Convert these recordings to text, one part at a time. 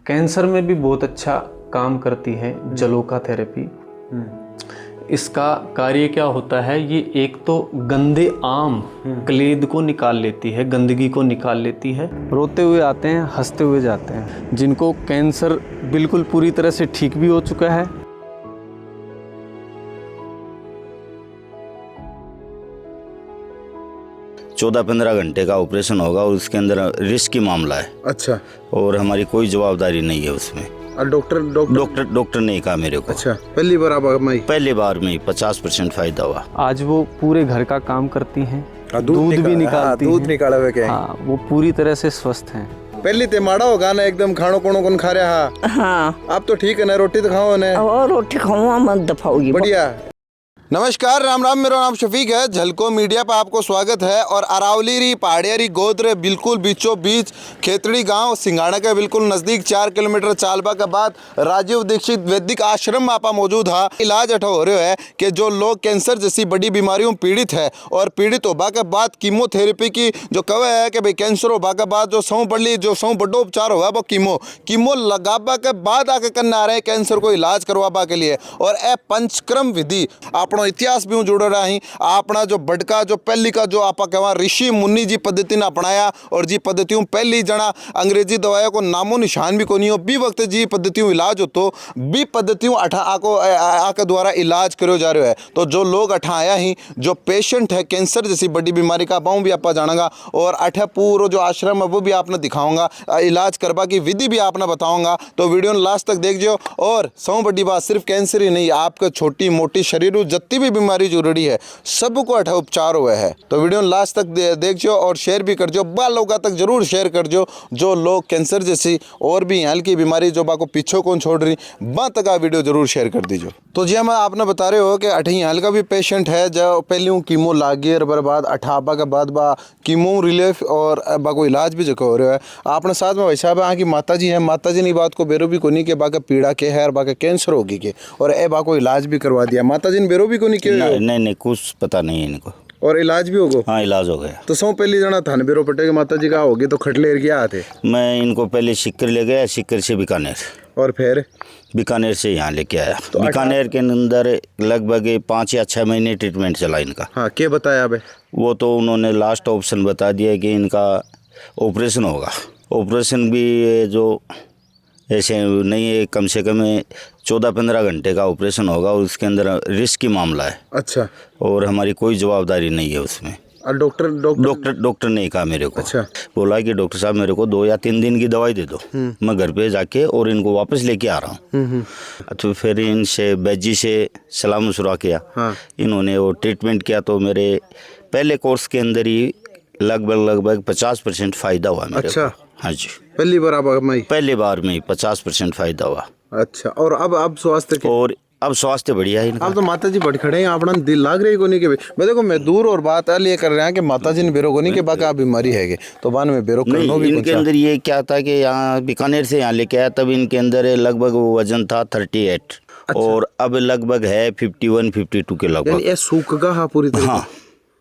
Cancer में भी बहुत अच्छा काम करती है जलोका थेरेपी। इसका कार्य क्या होता है, ये एक तो गंदे आम क्लेद को निकाल लेती है, गंदगी को निकाल लेती है। रोते हुए आते हैं, हंसते हुए जाते हैं। जिनको कैंसर बिल्कुल पूरी तरह से ठीक भी हो चुका है, 14-15 घंटे का ऑपरेशन होगा और उसके अंदर रिस्की मामला है। अच्छा। और हमारी कोई जवाबदारी नहीं है उसमें। और डॉक्टर ने कहा मेरे को। अच्छा, पहली बार पहली बार में 50% फायदा हुआ। आज वो पूरे घर का काम करती हैं, दूध भी निकालती हैं। दूध निकाला हुआ क्या? हाँ, वो पूरी तरह से स्वस्थ हैं। पहली ते माड़ा होगा ना, एकदम खानो कोनो कौन खा रहा। हाँ, अब तो ठीक है ना, रोटी तो खाओ ना। और रोटी खाऊंगा मत दफाओगी। बढ़िया। नमस्कार, राम राम। मेरा नाम शफीक है। झलको मीडिया पर आपको स्वागत है। और अरावली री पहाड़िया गोद बिल्कुल बीचों बीच खेतड़ी गांव सिंघाड़ा के बिल्कुल नज़दीक 4 किलोमीटर चालबा के बाद राजीव दीक्षित वैदिक आश्रम में आपा मौजूद है। इलाज अठा हो रहा है कि जो लोग कैंसर जैसी बड़ी बीमारियों पीड़ित है और पीड़ित होबा के बाद कीमोथेरेपी की जो कवे है कि भाई कैंसर होबा के बाद जो सौ बड़ो उपचार होगा वो कीमो लगाबा के बाद आके करना आ रहे हैं कैंसर को इलाज करवाबा के लिए। और ए पंचक्रम विधि अपना इतिहास भी जुड़ रहा है। अपना जो बड़का जो पहली का जो आप कहवा ऋषि मुनि जी पद्धति ने अपनाया और जी पद्धतियों पहली जना अंग्रेजी दवाइयों को नामो निशान भी को नहीं हो बी वक्त जी पद्धतियों इलाज हो तो बी पद्धतियों अठा आके द्वारा इलाज करो जा रहे है। तो जो लोग अठा आया ही जो पेशेंट है कैंसर जैसी बड़ी बीमारी का पाऊँ भी आप जानागा और अठा पूरा जो आश्रम है वो भी आपने दिखाऊंगा, इलाज करवा की विधि भी आपने बताऊंगा। तो वीडियो लास्ट तक देख जो। और सौ बड़ी बात सिर्फ कैंसर ही नहीं, आपका छोटी मोटी शरीर जितनी भी बीमारी जुड़ी है सबको अठा उपचार हुआ है। तो वीडियो लास्ट तक देख जो और शेयर भी कर जो, बाल लोगों तक जरूर शेयर कर जो लोग कैंसर जैसी और भी हल्की बीमारी जो बाको पीछे कौन छोड़ रही बा तक वीडियो जरूर शेयर कर दीजिए। तो जी हम आपने बता रहे हो कि अठी हल्का भी पेशेंट है जो पहले कीमो लागी और बर्बाद अठाबा के बाद बा कीमो रिलीफ और बाको इलाज भी जो हो रहा है। आपने साथ में वैसा है कि माता जी है, माता जी ने बात को बेरो भी को नहीं के बाका पीड़ा के है और बाका कैंसर होगी के और ए बाको इलाज भी करवा दिया। माता जी ने बेरो भी को नहीं कुछ पता नहीं है इनको और इलाज भी होगा। हाँ, इलाज हो गया। तो सौ पहली जना थाने बेरो पटे के माता जी का होगी तो खटले क्या आते? मैं इनको पहले सिक्कर ले गया, सिक्कर से बीकानेर और फिर बीकानेर से यहाँ लेके आया। तो बीकानेर के अंदर लगभग 5 या 6 महीने ट्रीटमेंट चला इनका। हाँ, क्या बताया अब? वो तो उन्होंने लास्ट ऑप्शन बता दिया कि इनका ऑपरेशन होगा। ऑपरेशन भी जो ऐसे नहीं है, कम से कम 14-15 घंटे का ऑपरेशन होगा और उसके अंदर रिस्की मामला है। अच्छा। और हमारी कोई जवाबदारी नहीं है उसमें। और डॉक्टर ने कहा मेरे को। अच्छा। बोला कि डॉक्टर साहब मेरे को 2 या 3 दिन की दवाई दे दो, मैं घर पे जाके और इनको वापस लेके आ रहा हूँ। तो फिर इनसे बैजी से सलाह मशुरा किया। हाँ। इन्होंने वो ट्रीटमेंट किया तो मेरे पहले कोर्स के अंदर ही लगभग 50% फायदा हुआ मेरे को। हाँ जी, पहली बार में 50% फायदा हुआ। अच्छा। और अब स्वास्थ्य और अब स्वास्थ्य बढ़िया है इनका। अब तो माता जी बढ़ खड़े हैं, अपना दिल लाग रही को नहीं के मैं देखो मैं दूर और बात ये कर रहे हैं कि माता जी ने बेरो को नहीं के बाका बीमारी है तो बाद में बेरो करनो भी इनके अंदर ये क्या था कि यहाँ बीकानेर से यहाँ लेके आया तब इनके अंदर लगभग वजन था 38। अच्छा। और अब लगभग है 51-52 के लगभग। ये सूखगा। हाँ, पूरी तरह। हाँ,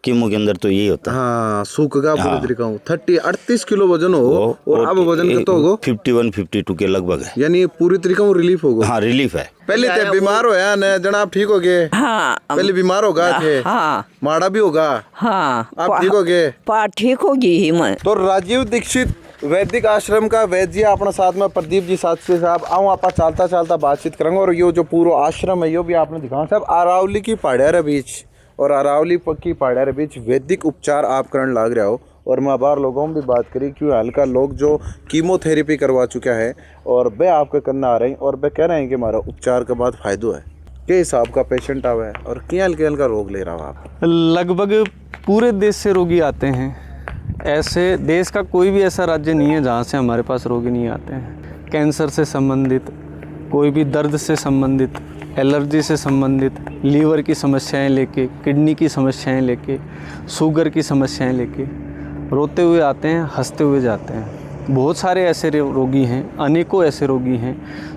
कीमो के अंदर तो यही होता है। हाँ, सूखगा पूरी तरीका। 38 किलो वजन हो और अब वजन कितना होगा? 51-52 के लगभग है। यानी पूरी तरीका रिलीफ होगा। हाँ, रिलीफ है। पहले थे बीमार होया न जनाब, ठीक हो गए? हाँ, पहले बीमार होगा थे। हाँ, माड़ा भी होगा। हाँ, आप ठीक हो गए? ठीक होगी ही मैं। तो राजीव दीक्षित वैदिक आश्रम का वैद्य जी अपने साथ में प्रदीप जी शास्त्री साहब आऊँ आप चलता बातचीत करेंगे। और ये जो पूरा आश्रम है यो भी आपने दिखाऊँ साहब अरावली की पहाड़िया बीच और अरावली की पहाड़िया बीच वैदिक उपचार आप करने लग रहे हो। और मैं बाहर लोगों में भी बात करी क्यों हल्का लोग जो कीमोथेरेपी करवा चुका है और वे आपके करना आ रहे हैं और वे कह रहे हैं कि हमारा उपचार के बाद फायदो है। के हिसाब का पेशेंट आवा है और क्या हल्का रोग ले रहा हो आप? लगभग पूरे देश से रोगी आते हैं। ऐसे देश का कोई भी ऐसा राज्य नहीं है जहाँ से हमारे पास रोगी नहीं आते हैं। कैंसर से संबंधित, कोई भी दर्द से संबंधित, एलर्जी से संबंधित, लीवर की समस्याएं लेके, किडनी की समस्याएं लेके, शुगर की समस्याएं लेके रोते हुए आते हैं, हंसते हुए जाते हैं। बहुत सारे ऐसे रोगी हैं, अनेकों ऐसे रोगी हैं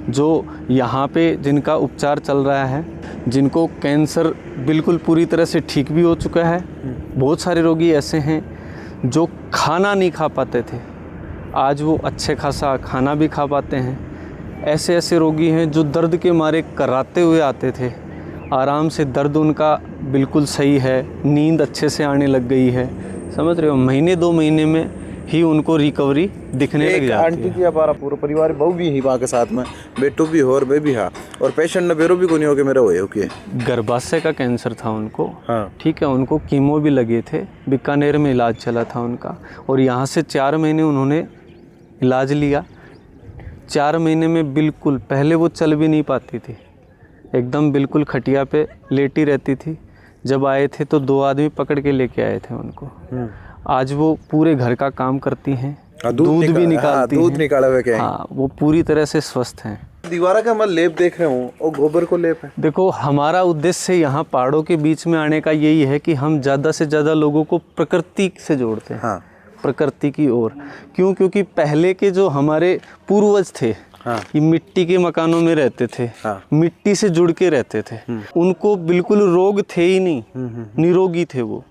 जो यहाँ पे जिनका उपचार चल रहा है, जिनको कैंसर बिल्कुल पूरी तरह से ठीक भी हो चुका है। बहुत सारे रोगी ऐसे हैं जो खाना नहीं खा पाते थे, आज वो अच्छे खासा खाना भी खा पाते हैं। ऐसे ऐसे रोगी हैं जो दर्द के मारे कराते हुए आते थे, आराम से दर्द उनका बिल्कुल सही है, नींद अच्छे से आने लग गई है, समझ रहे हो। महीने 2 महीने में ही उनको रिकवरी दिखने लग एक जाती आंटी है। की हमारा पूरा परिवार बहु भी ही वहाँ के साथ में, बेटू भी हो और बे भी हाँ, और पेशेंट न बेरो भी को नहीं हो के मेरे हुए ओके। गर्भाशय का कैंसर था उनको, हाँ। ठीक है। उनको कीमो भी लगे थे, बीकानेर में इलाज चला था उनका, और यहाँ से 4 महीने उन्होंने इलाज लिया। 4 महीने में बिल्कुल, पहले वो चल भी नहीं पाती थी, एकदम बिल्कुल खटिया पे लेटी रहती थी। जब आए थे तो 2 आदमी पकड़ के लेके आए थे उनको। आज वो पूरे घर का काम करती हैं, दूध भी निकालती हैं। दूध निकाला हुआ क्या है? हाँ, वो पूरी तरह से स्वस्थ हैं। दीवारा का मैं लेप देख रहा हूँ और गोबर को लेप है। देखो, हमारा उद्देश्य यहाँ पहाड़ों के बीच में आने का यही है कि हम ज़्यादा से ज़्यादा लोगों को प्रकृति से जोड़ते हैं। हाँ। प्रकृति की ओर। क्यों? क्योंकि पहले के जो हमारे पूर्वज थे, हाँ। ये मिट्टी के मकानों में रहते थे, हाँ। मिट्टी से जुड़ के रहते थे, उनको बिल्कुल रोग थे ही नहीं, निरोगी थे वो।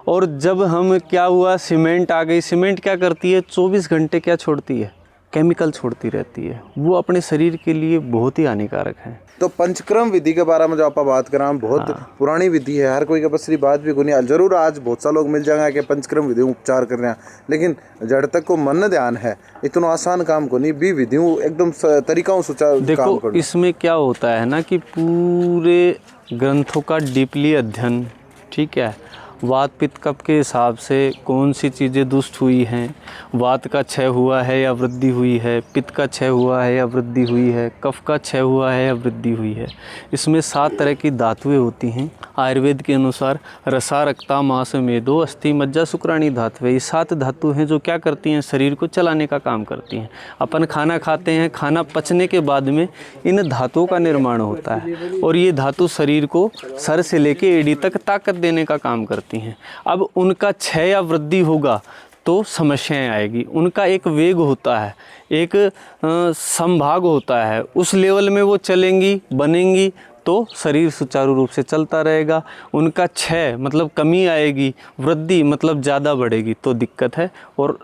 और जब हम क्या हुआ, सीमेंट आ गई। सीमेंट क्या करती है? 24 घंटे क्या छोड़ती है? केमिकल छोड़ती रहती है। वो अपने शरीर के लिए बहुत ही हानिकारक है। तो पंचक्रम विधि के बारे में जो आप बात कर रहे हैं, बहुत पुरानी विधि है, हर कोई के पास बात भी कोई नहीं। जरूर आज बहुत सा लोग मिल जाएंगे कि पंचक्रम विधि उपचार कर रहे हैं, लेकिन जड़ तक को मन ध्यान है, इतना आसान काम को नहीं भी विधियों एकदम तरीकाओं सुचारू काम देखो, करना। इसमें क्या होता है ना कि पूरे ग्रंथों का डीपली अध्ययन, ठीक है। वात पित्त कफ के हिसाब से कौन सी चीज़ें दुष्ट हुई हैं, वात का क्षय हुआ है या वृद्धि हुई है, पित्त का क्षय हुआ है या वृद्धि हुई है, कफ का क्षय हुआ है या वृद्धि हुई है। इसमें 7 तरह की धातुएं होती हैं। आयुर्वेद के अनुसार रसा, रक्ता, मांस, मेदो, अस्थि, मज्जा, शुक्राणी धातुएं, ये 7 धातु हैं जो क्या करती हैं? शरीर को चलाने का काम करती हैं। अपन खाना खाते हैं, खाना पचने के बाद में इन धातुओं का निर्माण होता है, और ये धातु शरीर को सर से लेके एड़ी तक ताकत देने का काम करती हैं। अब उनका क्षय या वृद्धि होगा तो समस्याएं आएगी। उनका एक वेग होता है, एक संभाग होता है, उस लेवल में वो चलेंगी, बनेंगी तो शरीर सुचारू रूप से चलता रहेगा। उनका क्षय मतलब कमी आएगी, वृद्धि मतलब ज़्यादा बढ़ेगी तो दिक्कत है, और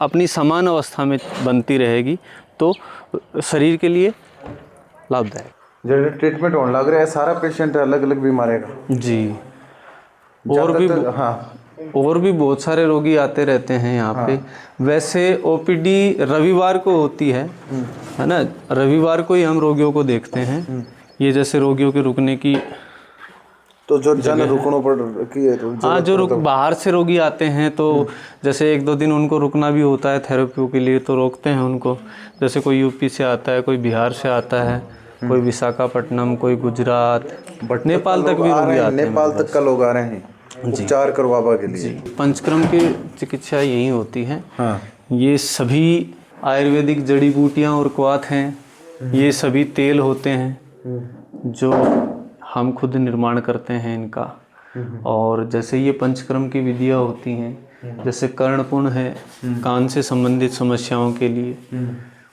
अपनी समान अवस्था में बनती रहेगी तो शरीर के लिए लाभदायक। जो ट्रीटमेंट होने लग रहा है, सारा पेशेंट अलग अलग बीमारी का जी। और भी बहुत सारे रोगी आते रहते हैं यहाँ पे। वैसे ओपीडी रविवार को होती है ना, रविवार को ही हम रोगियों को देखते हैं। ये जैसे रोगियों के रुकने की, तो जो जन रुकनों पर की है तो हाँ, जो बाहर से रोगी आते हैं तो जैसे 1-2 दिन उनको रुकना भी होता है थेरेपी के लिए, तो रोकते हैं उनको। जैसे कोई यूपी से आता है, कोई बिहार से आता है, कोई विशाखापट्टनम, कोई गुजरात, नेपाल तक भी रोगी आते हैं। नेपाल तक का लोग आ रहे हैं उपचार करवाने के लिए। पंचक्रम की चिकित्सा यही होती है। हाँ। ये सभी आयुर्वेदिक जड़ी बूटियाँ और क्वाथ हैं। ये सभी तेल होते हैं जो हम खुद निर्माण करते हैं इनका। और जैसे ये पंचक्रम की विधियाँ होती हैं, जैसे कर्णपुण्य है कान से संबंधित समस्याओं के लिए,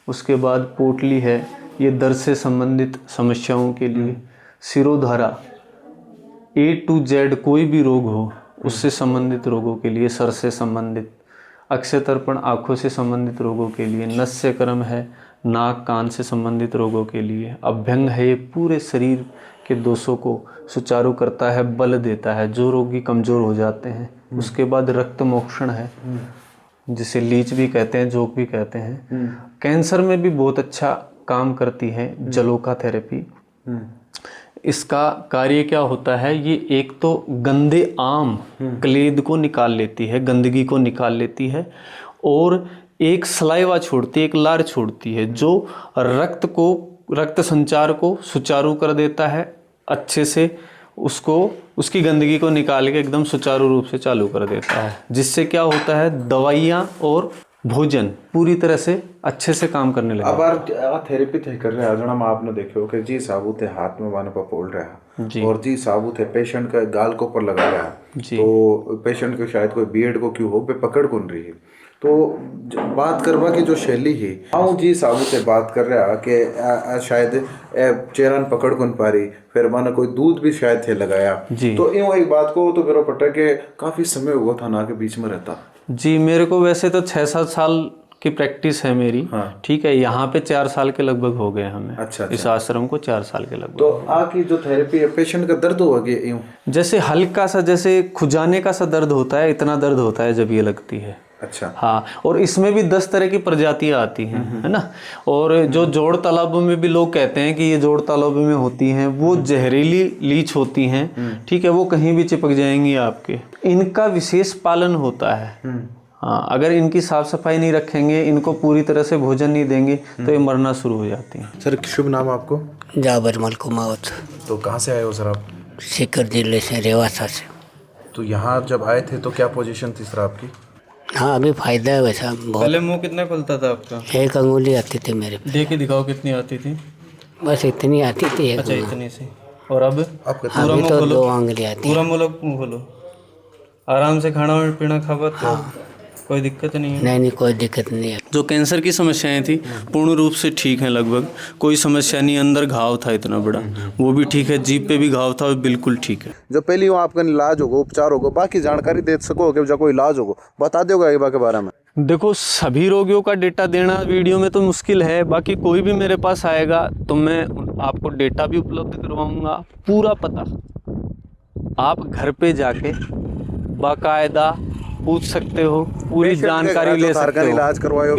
उसके बाद पोटली है, ये दर्द से संबंधित समस्याओं के लिए, सिरोधारा A to Z कोई भी रोग हो उससे संबंधित रोगों के लिए, सर से संबंधित, अक्षय तर्पण आँखों से संबंधित रोगों के लिए, नस्यक्रम है नाक कान से संबंधित रोगों के लिए, अभ्यंग है ये पूरे शरीर के दोषों को सुचारू करता है, बल देता है जो रोगी कमज़ोर हो जाते हैं। उसके बाद रक्त मोक्षण है जिसे लीच भी कहते हैं, जोक भी कहते हैं। कैंसर में भी बहुत अच्छा काम करती है जलोका थेरेपी। इसका कार्य क्या होता है? ये एक तो गंदे आम क्लेद को निकाल लेती है, गंदगी को निकाल लेती है, और एक सलाइवा छोड़ती है, एक लार छोड़ती है जो रक्त संचार को सुचारू कर देता है, अच्छे से उसको उसकी गंदगी को निकाल के एकदम सुचारू रूप से चालू कर देता है, जिससे क्या होता है दवाइयाँ और भोजन पूरी तरह से अच्छे से काम करने लगे। अब आप थेरेपी थे कर रहे हैं, आपने देखे हो कि जी साबुत है हाथ में बाने पर पोल रहा है, और जी साबुत है पेशेंट का गाल को ऊपर लगा रहा है, तो पेशेंट को शायद कोई बीएड को क्यों हो पे पकड़ कौन रही है। तो बात करवा की जो शैली है, हाँ जी साबुत से बात कर रहा कि शायद चेहरा पकड़ कौन पा रही, फिर मैंने कोई दूध भी शायद थे लगाया, तो यूँ एक बात को तो मेरा पता कि काफ़ी समय हुआ था ना के बीच में रहता। जी, मेरे को वैसे तो 6-7 साल की प्रैक्टिस है मेरी। हाँ। ठीक है, यहाँ पे 4 साल के लगभग हो गए हमें। अच्छा। इस आश्रम को 4 साल के लगभग। तो आपकी जो थेरेपी है, पेशेंट का दर्द हुआ कि यूं? जैसे हल्का सा, जैसे खुजाने का सा दर्द होता है, इतना दर्द होता है जब ये लगती है। अच्छा। हाँ, और इसमें भी 10 तरह की प्रजातियां आती हैं, है ना। और जो जोड़ तालाबों में भी लोग कहते हैं कि ये जोड़ तालाबों में होती हैं, वो जहरीली लीच होती हैं। ठीक है, वो कहीं भी चिपक जाएंगी आपके। इनका विशेष पालन होता है। हाँ, अगर इनकी साफ सफाई नहीं रखेंगे, इनको पूरी तरह से भोजन नहीं देंगे तो ये मरना शुरू हो जाती हैं। सर, शुभ नाम आपको? जाबर मल कुमावत, तो कहाँ से आए हो सर आप? सीकर जिले से, रेवासा से। तो यहाँ जब आए थे तो क्या पोजीशन थी सर आपकी? हाँ, अभी फायदा है वैसा बहुत। पहले मुंह कितना खुलता था आपका? 1 अंगुली आती थी मेरे पे। दे के दिखाओ कितनी आती थी। बस इतनी आती थी, 1 अच्छा, इतनी सी। और अब आपका अभी तो 2 अंगुली आती है। पूरा मुंह खोलो, आराम से खाना पीना खा पाते हो? कोई दिक्कत नहीं है? नहीं, कोई दिक्कत नहीं है। जो कैंसर की समस्याएं थी पूर्ण रूप से ठीक हैं लगभग, कोई समस्या नहीं। अंदर घाव था इतना बड़ा, वो भी ठीक है। जीभ पे भी घाव था, वो बिल्कुल ठीक है। जो पहली वहाँ आपका इलाज होगा, उपचार होगा, बाकी जानकारी दे सको कि जब कोई इलाज होगा बता दोगे एक बार के बारे में? देखो, सभी रोगियों का डेटा देना वीडियो में तो मुश्किल है। बाकी कोई भी मेरे पास आएगा तो मैं आपको डेटा भी उपलब्ध करवाऊंगा, पूरा पता। आप घर पे जाके बाकायदा पूछ सकते हो, पूरी जानकारी ले सकते हो। इलाज करवाओ,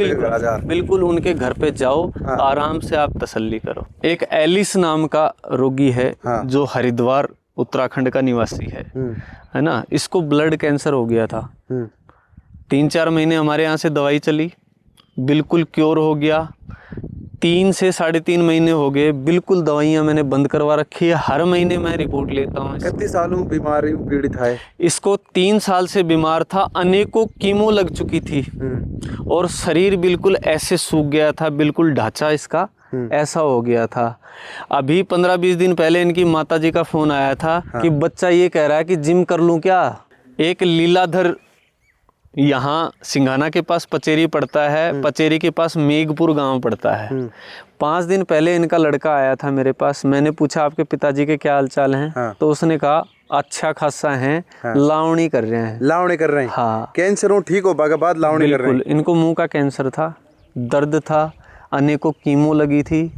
बिल्कुल उनके घर पे जाओ, आराम से आप तसल्ली करो। एक एलिस नाम का रोगी है, जो हरिद्वार उत्तराखंड का निवासी है ना। इसको ब्लड कैंसर हो गया था। 3-4 महीने हमारे यहाँ से दवाई चली, बिल्कुल क्योर हो गया। 3 से 3.5 महीने हो गए, बिल्कुल दवाइयाँ मैंने बंद करवा रखी है। हर महीने मैं रिपोर्ट लेता हूँ। कितने सालों बीमारी पीड़ित है? इसको 3 साल से बीमार था, अनेकों कीमो लग चुकी थी और शरीर बिल्कुल ऐसे सूख गया था, बिल्कुल ढांचा इसका ऐसा हो गया था। अभी 15-20 दिन पहले इनकी माताजी का फोन आया था कि बच्चा ये कह रहा है कि जिम कर लूँ क्या। एक लीलाधर यहाँ सिंघाना के पास पचेरी पड़ता है, पचेरी के पास मेघपुर गांव पड़ता है। 5 दिन पहले इनका लड़का आया था मेरे पास। मैंने पूछा आपके पिताजी के क्या हालचाल हैं? तो उसने कहा अच्छा खासा है, लावणी कर रहे हैं। लावणी कर रहे हैं? हाँ। कैंसर हो ठीक हो के बाद लावणी कर रहे हैं? इनको मुंह का कैंसर था, दर्द था, अनेकों कीमो लगी थी।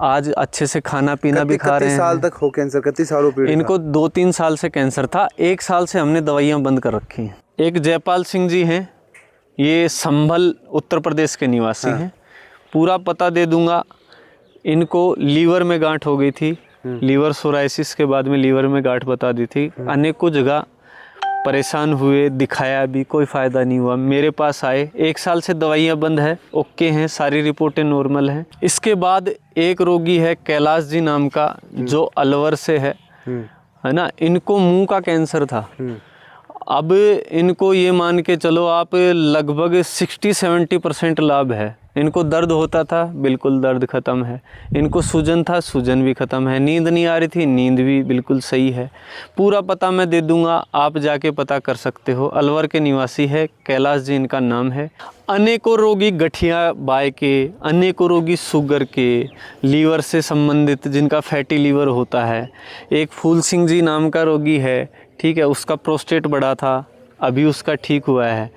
आज अच्छे से खाना पीना भी खा रहे हैं। साल तक हो कैंसर? कितने सालों पीड़ित? इनको 2-3 साल से कैंसर था। 1 साल से हमने दवाइयाँ बंद कर रखी हैं। एक जयपाल सिंह जी हैं, ये संभल उत्तर प्रदेश के निवासी हैं। पूरा पता दे दूंगा। इनको लीवर में गांठ हो गई थी, लीवर सोराइसिस के बाद में लीवर में गांठ बता दी थी। अनेकों जगह परेशान हुए, दिखाया भी, कोई फ़ायदा नहीं हुआ। मेरे पास आए, 1 साल से दवाइयाँ बंद है, ओके हैं, सारी रिपोर्टें नॉर्मल हैं। इसके बाद एक रोगी है कैलाश जी नाम का, जो अलवर से है ना। इनको मुंह का कैंसर था। अब इनको ये मान के चलो आप लगभग 60-70% लाभ है। इनको दर्द होता था, बिल्कुल दर्द ख़त्म है। इनको सूजन था, सूजन भी ख़त्म है। नींद नहीं आ रही थी, नींद भी बिल्कुल सही है। पूरा पता मैं दे दूंगा, आप जाके पता कर सकते हो। अलवर के निवासी है, कैलाश जी इनका नाम है। अनेकों रोगी गठिया बाय के, अनेकों रोगी शुगर के, लीवर से संबंधित जिनका फैटी लीवर होता है। एक फूल सिंह जी नाम का रोगी है, ठीक है, उसका प्रोस्टेट बड़ा था, अभी उसका ठीक हुआ है।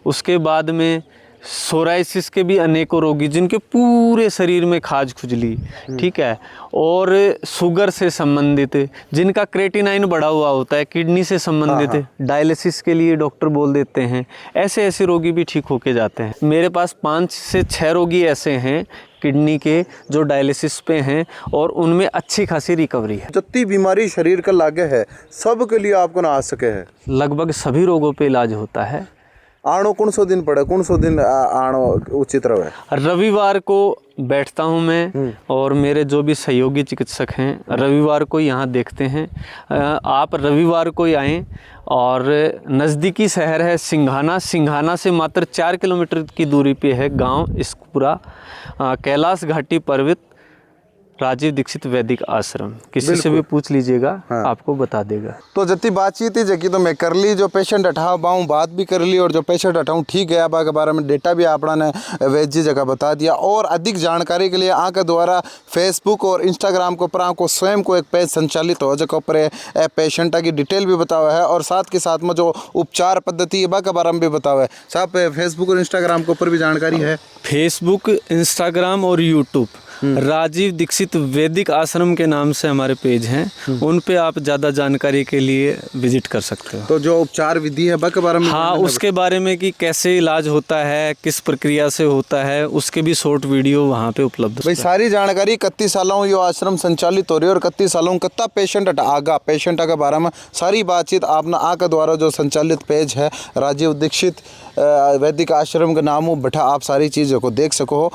उसके बाद में सोराइसिस के भी अनेकों रोगी जिनके पूरे शरीर में खाज खुजली, ठीक है, और शुगर से संबंधित, जिनका क्रेटिनाइन बढ़ा हुआ होता है, किडनी से संबंधित, डायलिसिस के लिए डॉक्टर बोल देते हैं। ऐसे ऐसे रोगी भी ठीक होके जाते हैं। मेरे पास 5 से 6 रोगी ऐसे हैं किडनी के जो डायलिसिस पे हैं और उनमें अच्छी खासी रिकवरी है। जितनी बीमारी शरीर का लागे है सब के लिए आपको ना आ सके है? लगभग सभी रोगों पे इलाज होता है। आनो कौन सो दिन पड़े, कौन सो दिन आनो उचित रहे? रविवार को बैठता हूँ मैं और मेरे जो भी सहयोगी चिकित्सक हैं रविवार को यहाँ देखते हैं। आप रविवार को ही आएँ। और नज़दीकी शहर है सिंघाना, सिंघाना से मात्र 4 किलोमीटर की दूरी पे है गांव। इस पूरा कैलाश घाटी पर्वत राजीव दीक्षित वैदिक आश्रम, किसी से भी पूछ लीजिएगा, आपको बता देगा। तो जति बातचीत ही जकी तो मैं कर ली, जो पेशेंट हटाओ बाऊँ बात भी कर ली, और जो पेशेंट हटाऊँ ठीक है अब के बारे में डेटा भी आपना ने वैद्य जी जगह बता दिया। और अधिक जानकारी के लिए आके द्वारा फेसबुक और इंस्टाग्राम के ऊपर आपको स्वयं को एक पेज संचालित हो जगह ऊपर पेशेंट की डिटेल भी बतावा है, और साथ के साथ में जो उपचार पद्धति है के बारे में भी बतावा है। साहब फेसबुक और इंस्टाग्राम के ऊपर भी जानकारी है? फेसबुक, इंस्टाग्राम और यूट्यूब राजीव दीक्षित वैदिक आश्रम के नाम से हमारे पेज हैं, उन पे आप ज़्यादा जानकारी के लिए विजिट कर सकते हो। तो जो उपचार विधि है के बारे में, हाँ, उसके बारे में कि कैसे इलाज होता है, किस प्रक्रिया से होता है, उसके भी शॉर्ट वीडियो वहाँ पे उपलब्ध भाई सारी जानकारी 31 सालों ये आश्रम संचालित हो रही है, और 31 सालों कितना पेशेंट आगा पेशेंट के बारे में सारी बातचीत आपने आके द्वारा जो संचालित पेज है राजीव दीक्षित वैदिक आश्रम का नाम हो बैठा आप सारी चीज़ों को देख सको हो।